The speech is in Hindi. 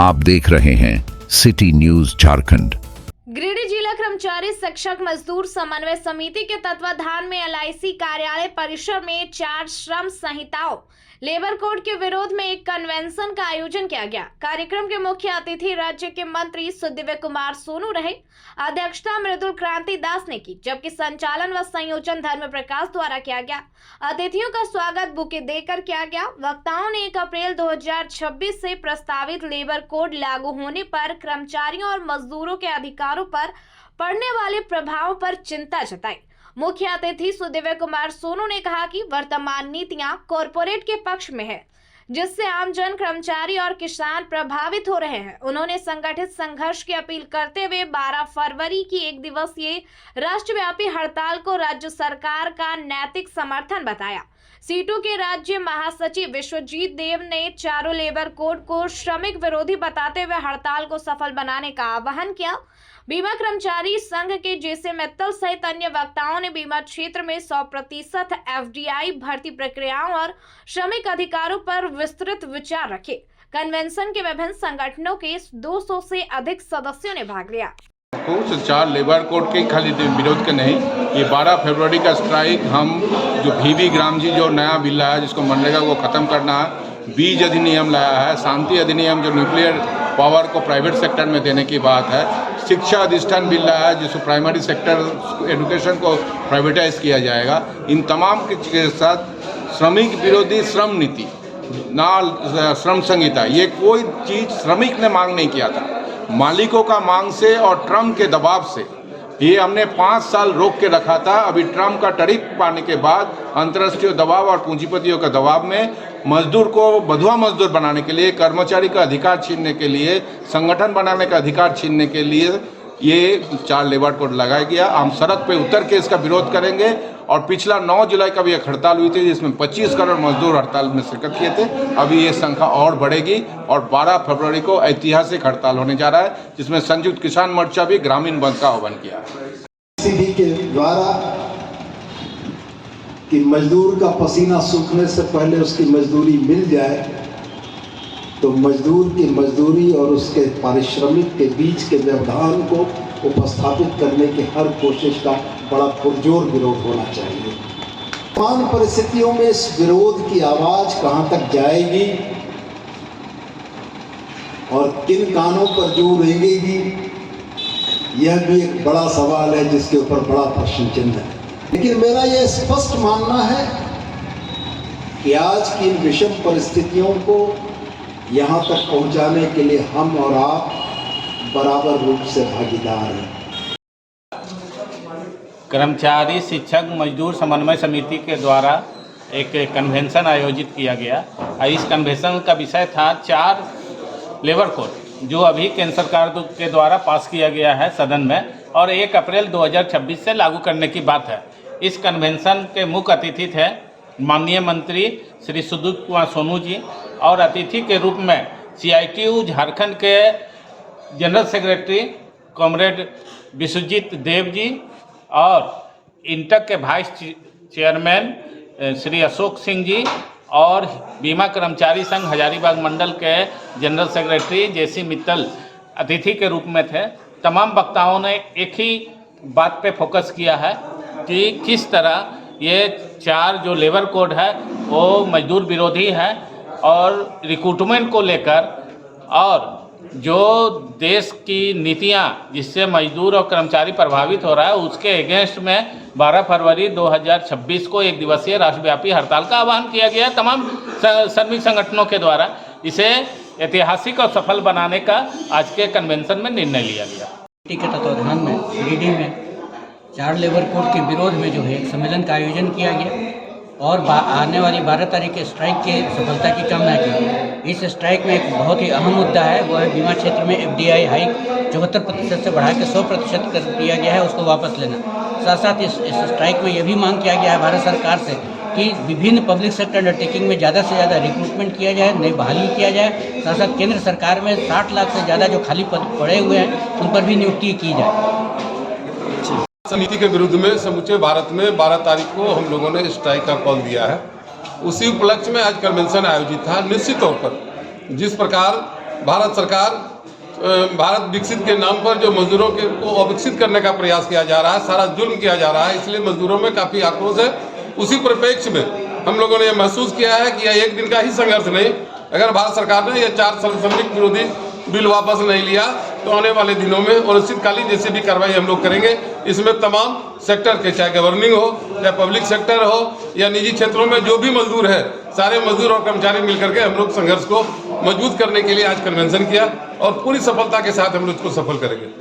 आप देख रहे हैं सिटी न्यूज झारखंड। गिरिडीह जिला कर्मचारी शिक्षक मजदूर समन्वय समिति के तत्वाधान में एलआईसी कार्यालय परिसर में 4 श्रम संहिताओं लेबर कोड के विरोध में एक कन्वेंशन का आयोजन किया गया। कार्यक्रम के मुख्य अतिथि राज्य के मंत्री सुदिव्य कुमार सोनू रहे। अध्यक्षता मृदुल क्रांति दास ने की, जबकि संचालन व संयोजन धर्म प्रकाश द्वारा किया गया। अतिथियों का स्वागत बुके देकर किया गया। वक्ताओं ने 1 अप्रैल 2026 से प्रस्तावित लेबर कोड लागू होने पर कर्मचारियों और मजदूरों के अधिकारों पर पड़ने वाले प्रभाव पर चिंता जताई। मुख्य अतिथि सुदिव्य कुमार सोनू ने कहा कि वर्तमान नीतियां कॉरपोरेट के पक्ष में है, जिससे आमजन, कर्मचारी और किसान प्रभावित हो रहे हैं। उन्होंने संगठित संघर्ष की अपील करते हुए 12 फरवरी की 1 दिवसीय राष्ट्रव्यापी हड़ताल को राज्य सरकार का नैतिक समर्थन बताया। सीटू के राज्य महासचिव विश्वजीत देव ने चारों लेबर कोड को श्रमिक विरोधी बताते हुए हड़ताल को सफल बनाने का आह्वान किया। बीमा कर्मचारी संघ के जेसे मित्तल सहित अन्य वक्ताओं ने बीमा क्षेत्र में 100% एफडीआई भर्ती प्रक्रियाओं और श्रमिक अधिकारों पर विस्तृत विचार रखे। कन्वेंशन के विभिन्न संगठनों के 200 से अधिक सदस्यों ने भाग लिया। 4 लेबर कोड के खाली विरोध के नहीं, ये 12 फरवरी का स्ट्राइक हम जो VV ग्राम जी जो नया बिल लाया है, जिसको मनरेगा को ख़त्म करना है, बीज अधिनियम लाया है, शांति अधिनियम जो न्यूक्लियर पावर को प्राइवेट सेक्टर में देने की बात है, शिक्षा अधिष्ठान बिल लाया है जिसको प्राइमरी सेक्टर एजुकेशन को प्राइवेटाइज किया जाएगा। इन तमाम के साथ श्रमिक विरोधी श्रम नीति ना श्रम संहिता, ये कोई चीज़ श्रमिक ने मांग नहीं किया था, मालिकों का मांग से और ट्रम्प के दबाव से ये हमने 5 साल रोक के रखा था। अभी ट्रम्प का टैरिफ पाने के बाद अंतर्राष्ट्रीय दबाव और पूंजीपतियों के दबाव में मजदूर को बंधुआ मजदूर बनाने के लिए, कर्मचारी का अधिकार छीनने के लिए, संगठन बनाने का अधिकार छीनने के लिए ये 4 लेबर कोड लगाया गया। हम सड़क पे उतर के इसका विरोध करेंगे। और पिछला 9 जुलाई का भी एक हड़ताल हुई थी जिसमें 25 करोड़ मजदूर हड़ताल में शिरकत किए थे। अभी ये संख्या और बढ़ेगी और 12 फरवरी को ऐतिहासिक हड़ताल होने जा रहा है, जिसमें संयुक्त किसान मोर्चा भी ग्रामीण बंद का आह्वान किया है। सीडी के द्वारा कि मजदूर का पसीना सूखने से पहले उसकी मजदूरी मिल जाए, तो मजदूर की मजदूरी और उसके पारिश्रमिक के बीच के व्यवधान को उपस्थापित करने की हर कोशिश का बड़ा पुरजोर विरोध होना चाहिए। तमाम परिस्थितियों में इस विरोध की आवाज़ कहाँ तक जाएगी और किन कानों पर जोर रेंगेगी, यह भी एक बड़ा सवाल है जिसके ऊपर बड़ा प्रश्न चिन्ह है। लेकिन मेरा यह स्पष्ट मानना है कि आज की इन विषम परिस्थितियों को यहाँ तक पहुँचाने के लिए हम और आप बराबर रूप से भागीदार हैं। कर्मचारी शिक्षक मजदूर समन्वय समिति के द्वारा एक कन्वेंशन आयोजित किया गया और इस कन्वेंशन का विषय था 4 लेबर कोड, जो अभी केंद्र सरकार के द्वारा पास किया गया है सदन में और 1 अप्रैल 2026 से लागू करने की बात है। इस कन्वेंशन के मुख्य अतिथि थे माननीय मंत्री श्री सुदिव्य कुमार सोनू जी और अतिथि के रूप में CITU झारखंड के general secretary comrade Vishwajeet Dev ji और इंटक के वाइस चेयरमैन श्री अशोक सिंह जी और बीमा कर्मचारी संघ हजारीबाग मंडल के जनरल सेक्रेटरी जेसी मित्तल अतिथि के रूप में थे। तमाम वक्ताओं ने एक ही बात पे फोकस किया है कि किस तरह ये 4 जो लेबर कोड है वो मजदूर विरोधी है और रिक्रूटमेंट को लेकर और जो देश की नीतियां जिससे मजदूर और कर्मचारी प्रभावित हो रहा है उसके अगेंस्ट में 12 फरवरी 2026 को 1 दिवसीय राष्ट्रव्यापी हड़ताल का आह्वान किया गया तमाम श्रमिक संगठनों के द्वारा। इसे ऐतिहासिक और सफल बनाने का आज के कन्वेंशन में निर्णय लिया गया। के तत्वाधान में गिरिडीह में 4 लेबर कोड के विरोध में जो है एक सम्मेलन का आयोजन किया गया और आने वाली 12 तारीख के स्ट्राइक के सफलता की कामना की। इस स्ट्राइक में एक बहुत ही अहम मुद्दा है, वो है बीमा क्षेत्र में FDI हाइक 74% से बढ़ा के 100% कर दिया गया है, उसको वापस लेना। साथ साथ इस स्ट्राइक में यह भी मांग किया गया है भारत सरकार से कि विभिन्न पब्लिक सेक्टर अंडरटेकिंग में ज़्यादा से ज़्यादा रिक्रूटमेंट किया जाए, नई बहाली किया जाए। साथ साथ केंद्र सरकार में 60 लाख से ज़्यादा जो खाली पद पड़े हुए हैं उन पर भी नियुक्ति की जाए। समिति के विरुद्ध में समूचे भारत में 12 तारीख को हम लोगों ने स्ट्राइक का कॉल दिया है। उसी उपलक्ष्य में आज कन्वेंशन आयोजित था। निश्चित तौर पर जिस प्रकार भारत सरकार भारत विकसित के नाम पर जो मजदूरों को अविकसित करने का प्रयास किया जा रहा है, सारा जुल्म किया जा रहा है, इसलिए मजदूरों में काफ़ी आक्रोश है। उसी परिप्रेक्ष्य में हम लोगों ने यह महसूस किया है कि यह एक दिन का ही संघर्ष नहीं, अगर भारत सरकार ने यह 4 श्रमिक विरोधी बिल वापस नहीं लिया तो आने वाले दिनों में अनिश्चितकालीन जैसे भी कार्रवाई हम लोग करेंगे। इसमें तमाम सेक्टर के, चाहे गवर्निंग हो, चाहे पब्लिक सेक्टर हो या निजी क्षेत्रों में जो भी मजदूर है, सारे मजदूर और कर्मचारी मिलकर के हम लोग संघर्ष को मजबूत करने के लिए आज कन्वेंशन किया और पूरी सफलता के साथ हम लोग इसको सफल करेंगे।